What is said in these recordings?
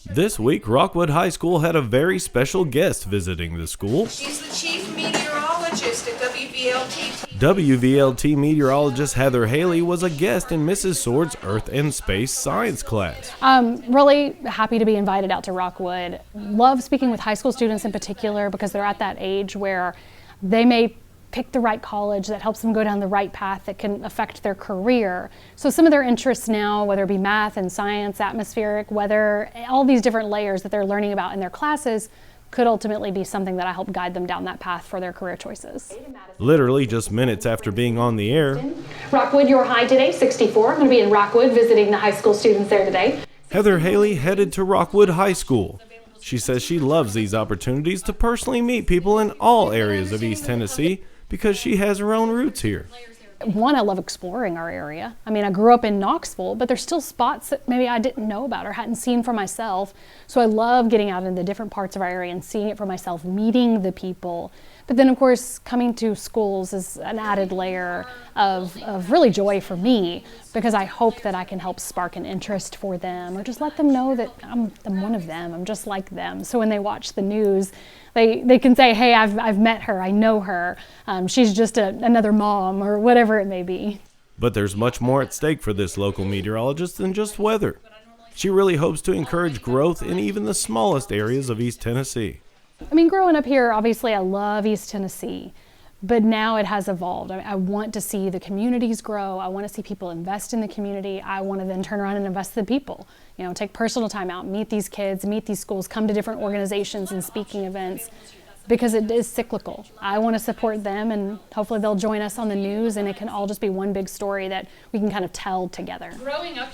This week, Rockwood High School had a very special guest visiting the school. She's the chief meteorologist at WVLT. WVLT meteorologist Heather Haley was a guest in Mrs. Sword's Earth and Space Science class. Really happy to be invited out to Rockwood. Love speaking with high school students in particular because they're at that age where they may pick the right college that helps them go down the right path that can affect their career. So some of their interests now, whether it be math and science, atmospheric, weather, all these different layers that they're learning about in their classes could ultimately be something that I help guide them down that path for their career choices. Literally just minutes after being on the air, Rockwood, your high today, 64. I'm going to be in Rockwood visiting the high school students there today. Heather Haley headed to Rockwood High School. She says she loves these opportunities to personally meet people in all areas of East Tennessee because she has her own roots here. One, I love exploring our area. I mean, I grew up in Knoxville, but there's still spots that maybe I didn't know about or hadn't seen for myself. So I love getting out into different parts of our area and seeing it for myself, meeting the people. But then, of course, coming to schools is an added layer of really joy for me because I hope that I can help spark an interest for them or just let them know that I'm one of them. I'm just like them. So when they watch the news, they can say, hey, I've met her, I know her. She's just another mom or whatever it may be. But there's much more at stake for this local meteorologist than just weather. She really hopes to encourage growth in even the smallest areas of East Tennessee. I mean, growing up here, obviously I love East Tennessee, but now it has evolved. I want to see the communities grow. I want to see people invest in the community. I want to then turn around and invest in the people. You know, take personal time out, meet these kids, meet these schools, come to different organizations and speaking events because it is cyclical. I want to support them and hopefully they'll join us on the news and it can all just be one big story that we can kind of tell together.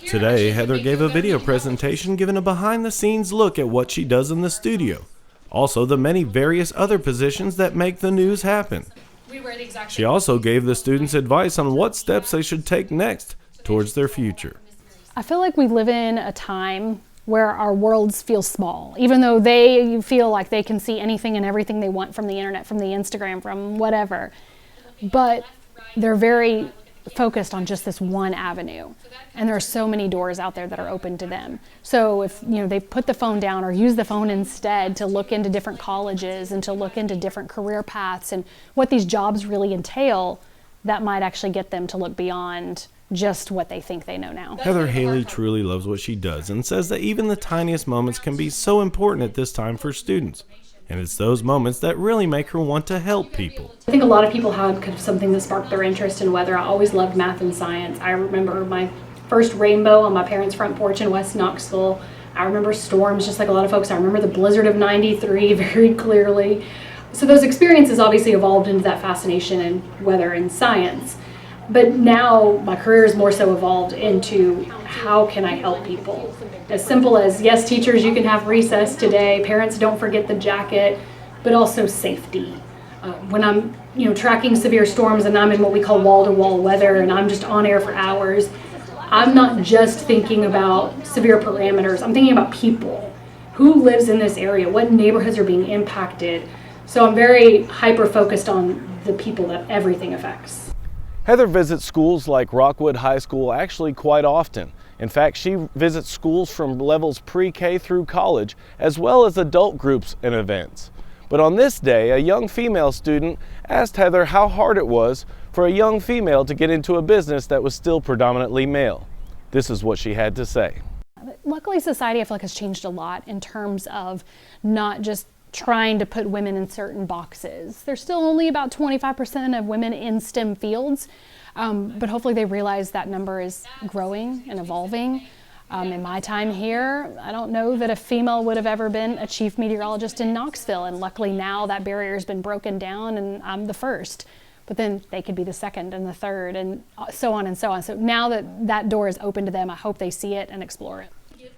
Today, Heather gave a video presentation giving a behind-the-scenes look at what she does in the studio. Also, the many various other positions that make the news happen. She also gave the students advice on what steps they should take next towards their future. I feel like we live in a time where our worlds feel small, even though they feel like they can see anything and everything they want from the internet, from the Instagram, from whatever. But they're very focused on just this one avenue. And there are so many doors out there that are open to them. So if they put the phone down or use the phone instead to look into different colleges and to look into different career paths and what these jobs really entail, that might actually get them to look beyond just what they think they know now. Heather Haley truly loves what she does and says that even the tiniest moments can be so important at this time for students. And it's those moments that really make her want to help people. I think a lot of people had kind of something that sparked their interest in weather. I always loved math and science. I remember my first rainbow on my parents' front porch in West Knoxville. I remember storms just like a lot of folks. I remember the blizzard of '93 very clearly. So those experiences obviously evolved into that fascination in weather and science. But now my career is more so evolved into how can I help people? As simple as, yes, teachers, you can have recess today. Parents, don't forget the jacket, but also safety. When I'm tracking severe storms and I'm in what we call wall-to-wall weather and I'm just on air for hours, I'm not just thinking about severe parameters. I'm thinking about people. Who lives in this area? What neighborhoods are being impacted? So I'm very hyper-focused on the people that everything affects. Heather visits schools like Rockwood High School actually quite often. In fact, she visits schools from levels pre-K through college, as well as adult groups and events. But on this day, a young female student asked Heather how hard it was for a young female to get into a business that was still predominantly male. This is what she had to say. Luckily, society, I feel like, has changed a lot in terms of not just trying to put women in certain boxes. There's still only about 25% of women in STEM fields, but hopefully they realize that number is growing and evolving. In my time here, I don't know that a female would have ever been a chief meteorologist in Knoxville, and luckily now that barrier has been broken down and I'm the first. But then they could be the second and the third and so on and so on. So now that that door is open to them, I hope they see it and explore it.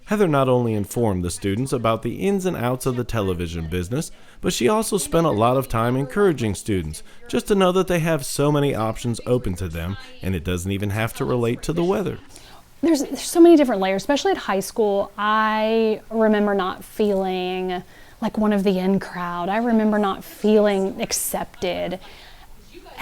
Heather not only informed the students about the ins and outs of the television business, but she also spent a lot of time encouraging students just to know that they have so many options open to them and it doesn't even have to relate to the weather. There's so many different layers, especially at high school. I remember not feeling like one of the in crowd. I remember not feeling accepted.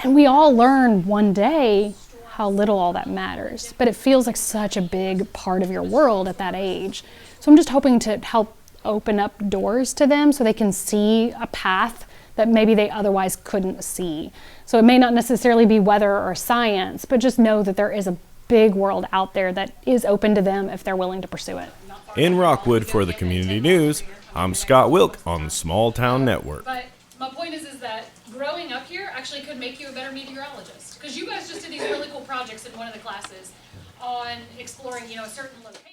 And we all learn one day how little all that matters, but it feels like such a big part of your world at that age. So I'm just hoping to help open up doors to them so they can see a path that maybe they otherwise couldn't see. So it may not necessarily be weather or science, but just know that there is a big world out there that is open to them if they're willing to pursue it. In Rockwood for the Community News, I'm Scott Wilk on the Small Town Network. But my point is that growing up here actually could make you a better meteorologist, because you guys just did these really cool projects in one of the classes on exploring, a certain location.